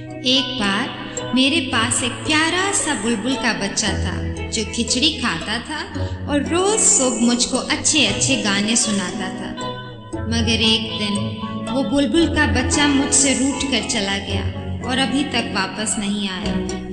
एक बार मेरे पास एक प्यारा सा बुलबुल का बच्चा था जो खिचड़ी खाता था और रोज सुबह मुझको अच्छे अच्छे गाने सुनाता था। मगर एक दिन वो बुलबुल का बच्चा मुझसे रूठ कर चला गया और अभी तक वापस नहीं आया।